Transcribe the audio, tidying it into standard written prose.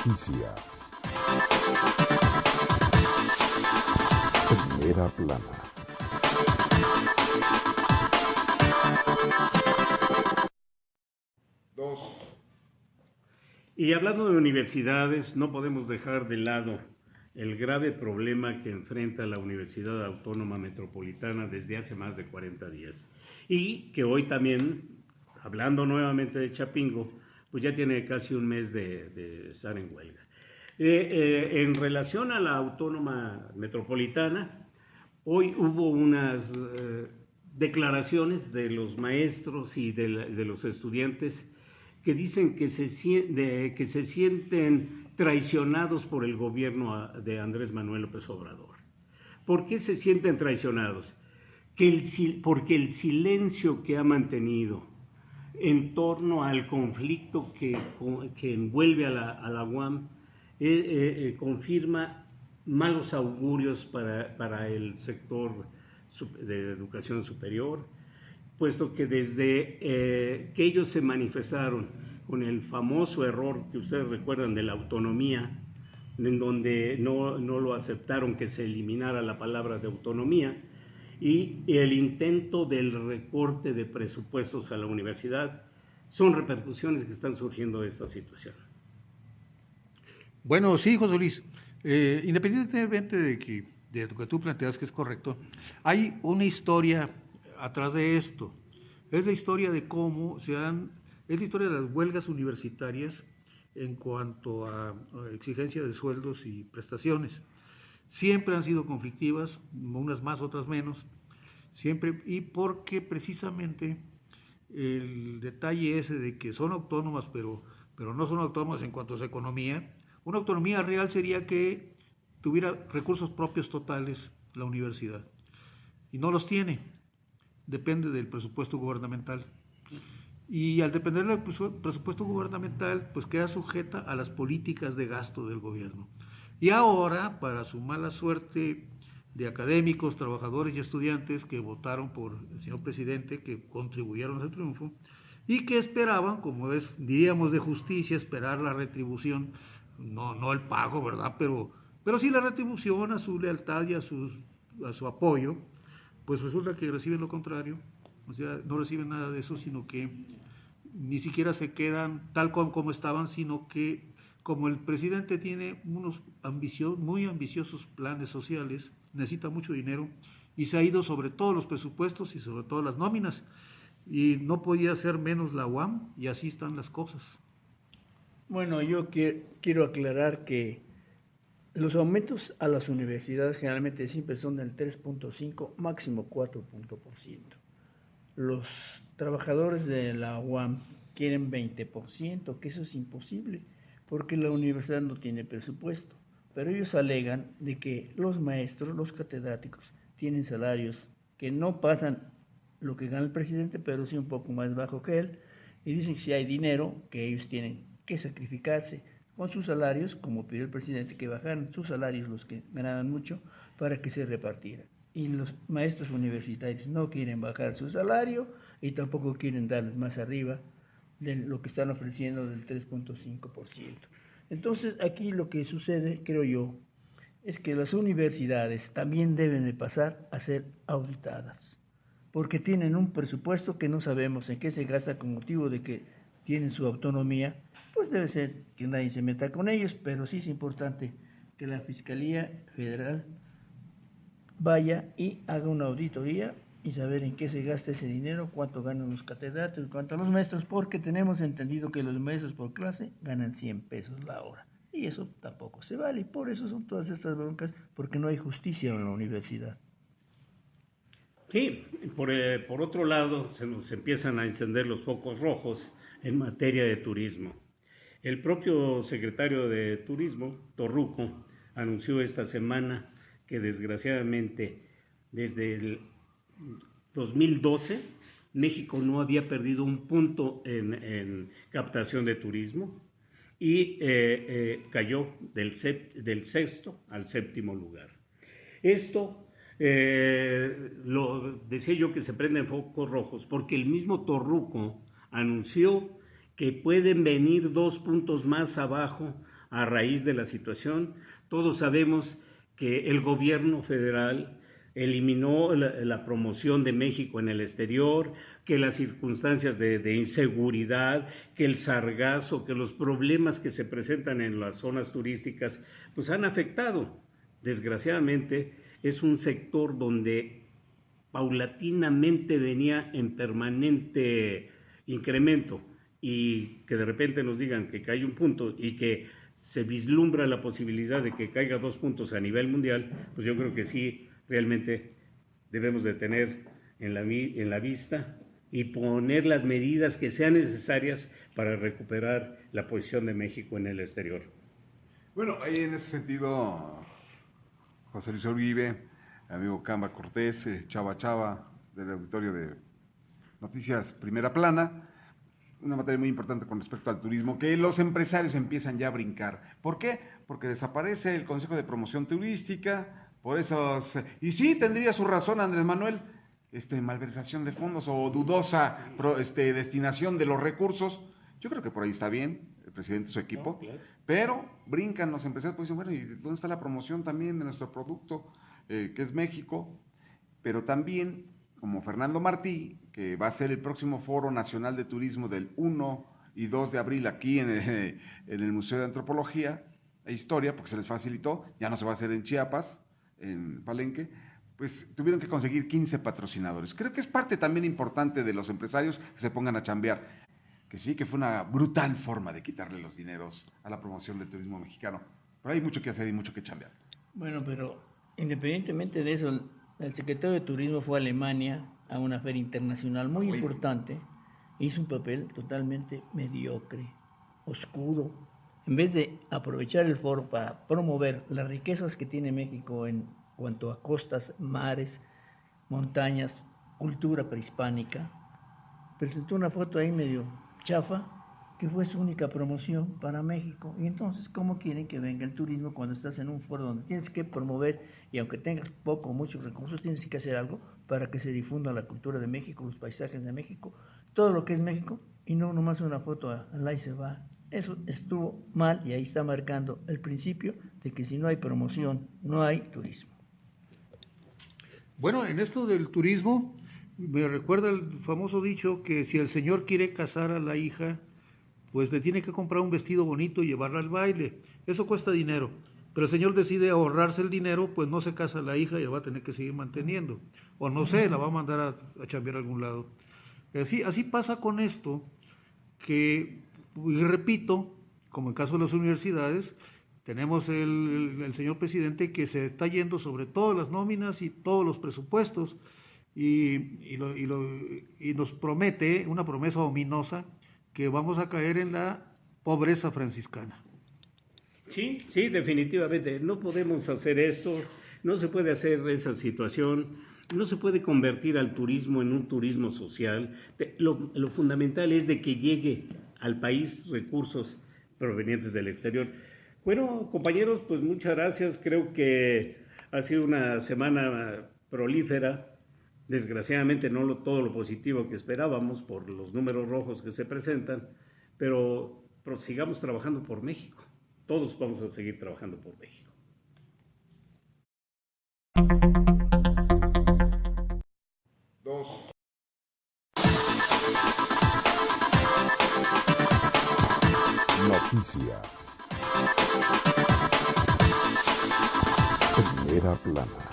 Noticias. Primera plana. Y hablando de universidades, no podemos dejar de lado el grave problema que enfrenta la Universidad Autónoma Metropolitana desde hace más de 40 días. Y que hoy también, hablando nuevamente de Chapingo, pues ya tiene casi un mes de estar en huelga. En relación a la Autónoma Metropolitana, hoy hubo unas declaraciones de los maestros y de los estudiantes que dicen que se sienten traicionados por el gobierno de Andrés Manuel López Obrador. ¿Por qué se sienten traicionados? Porque el silencio que ha mantenido en torno al conflicto que envuelve a la UAM confirma malos augurios para el sector de educación superior, puesto que desde que ellos se manifestaron con el famoso error que ustedes recuerdan de la autonomía, en donde no lo aceptaron que se eliminara la palabra de autonomía, y el intento del recorte de presupuestos a la universidad, son repercusiones que están surgiendo de esta situación. Bueno, sí, José Luis, independientemente de lo que tú planteas, que es correcto, hay una historia atrás de esto. Es la historia de cómo es la historia de las huelgas universitarias en cuanto a exigencia de sueldos y prestaciones. Siempre han sido conflictivas, unas más, otras menos, siempre, y porque precisamente el detalle ese de que son autónomas, pero no son autónomas en cuanto a su economía. Una autonomía real sería que tuviera recursos propios totales la universidad, y no los tiene. Depende del presupuesto gubernamental. Y al depender del presupuesto gubernamental, pues queda sujeta a las políticas de gasto del gobierno. Y ahora, para su mala suerte de académicos, trabajadores y estudiantes que votaron por el señor presidente, que contribuyeron a ese triunfo, y que esperaban, como es, diríamos, de justicia, esperar la retribución, no el pago, ¿verdad? Pero sí la retribución a su lealtad y a su apoyo, pues resulta que reciben lo contrario. O sea, no reciben nada de eso, sino que ni siquiera se quedan tal como estaban, sino que como el presidente tiene unos muy ambiciosos planes sociales, necesita mucho dinero y se ha ido sobre todos los presupuestos y sobre todas las nóminas, y no podía ser menos la UAM, y así están las cosas. Bueno, yo quiero aclarar que los aumentos a las universidades generalmente siempre son del 3.5, máximo 4%. Los trabajadores de la UAM quieren 20%, que eso es imposible, porque la universidad no tiene presupuesto. Pero ellos alegan de que los maestros, los catedráticos, tienen salarios que no pasan lo que gana el presidente, pero sí un poco más bajo que él, y dicen que si hay dinero, que ellos tienen que sacrificarse con sus salarios, como pidió el presidente, que bajaran sus salarios los que ganaban mucho, para que se repartieran. Y los maestros universitarios no quieren bajar su salario y tampoco quieren darles más arriba de lo que están ofreciendo del 3.5%. Entonces aquí lo que sucede, creo yo, es que las universidades también deben de pasar a ser auditadas, porque tienen un presupuesto que no sabemos en qué se gasta con motivo de que tienen su autonomía. Pues debe ser que nadie se meta con ellos, pero sí es importante que la Fiscalía Federal vaya y haga una auditoría y saber en qué se gasta ese dinero, cuánto ganan los catedráticos, cuánto los maestros, porque tenemos entendido que los maestros por clase ganan 100 pesos la hora, y eso tampoco se vale, y por eso son todas estas broncas, porque no hay justicia en la universidad. Sí, por otro lado, se nos empiezan a encender los focos rojos en materia de turismo. El propio secretario de Turismo, Torruco, anunció esta semana que desgraciadamente desde el 2012 México no había perdido un punto en captación de turismo y cayó del sexto al séptimo lugar. Esto lo decía yo que se prenden focos rojos porque el mismo Torruco anunció que pueden venir 2 puntos más abajo a raíz de la situación. Todos sabemos que el gobierno federal eliminó la promoción de México en el exterior, que las circunstancias de inseguridad, que el sargazo, que los problemas que se presentan en las zonas turísticas, pues han afectado. Desgraciadamente, es un sector donde paulatinamente venía en permanente incremento, y que de repente nos digan que cae un punto y que se vislumbra la posibilidad de que caiga 2 puntos a nivel mundial, pues yo creo que sí, realmente debemos de tener en la vista y poner las medidas que sean necesarias para recuperar la posición de México en el exterior. Bueno, ahí en ese sentido, José Luis Uribe, amigo Camba Cortés, Chava del auditorio de Noticias Primera Plana, una materia muy importante con respecto al turismo, que los empresarios empiezan ya a brincar. ¿Por qué? Porque desaparece el Consejo de Promoción Turística, por esos... Y sí, tendría su razón Andrés Manuel, malversación de fondos o dudosa destinación de los recursos. Yo creo que por ahí está bien, el presidente y su equipo, No, claro. Pero brincan los empresarios, pues dicen, bueno, ¿y dónde está la promoción también de nuestro producto, que es México? Pero también, como Fernando Martí, que va a ser el próximo Foro Nacional de Turismo del 1 y 2 de abril aquí en el Museo de Antropología e Historia, porque se les facilitó, ya no se va a hacer en Chiapas, en Palenque, pues tuvieron que conseguir 15 patrocinadores. Creo que es parte también importante de los empresarios que se pongan a chambear. Que sí, que fue una brutal forma de quitarle los dineros a la promoción del turismo mexicano. Pero hay mucho que hacer y mucho que chambear. Bueno, pero independientemente de eso, el secretario de Turismo fue a Alemania a una feria internacional muy importante. Hizo un papel totalmente mediocre, oscuro. En vez de aprovechar el foro para promover las riquezas que tiene México en cuanto a costas, mares, montañas, cultura prehispánica, presentó una foto ahí medio chafa, que fue su única promoción para México. Y entonces, ¿cómo quieren que venga el turismo cuando estás en un foro donde tienes que promover, y aunque tengas poco o muchos recursos, tienes que hacer algo para que se difunda la cultura de México, los paisajes de México, todo lo que es México, y no nomás una foto al ahí se va? Eso estuvo mal, y ahí está marcando el principio de que si no hay promoción, no hay turismo. Bueno, en esto del turismo, me recuerda el famoso dicho que si el señor quiere casar a la hija, pues le tiene que comprar un vestido bonito y llevarla al baile. Eso cuesta dinero, pero el señor decide ahorrarse el dinero, pues no se casa a la hija y la va a tener que seguir manteniendo. O no sé, la va a mandar a chambear a algún lado. Así pasa con esto, que, y repito, como en el caso de las universidades, tenemos el señor presidente que se está yendo sobre todas las nóminas y todos los presupuestos, y nos promete una promesa ominosa que vamos a caer en la pobreza franciscana. Sí, definitivamente. No podemos hacer esto, no se puede hacer esa situación, no se puede convertir al turismo en un turismo social. Lo fundamental es de que llegue al país recursos provenientes del exterior. Bueno, compañeros, pues muchas gracias. Creo que ha sido una semana prolífera. Desgraciadamente no todo lo positivo que esperábamos por los números rojos que se presentan, pero sigamos trabajando por México. Todos vamos a seguir trabajando por México. Noticias. Primera Plana.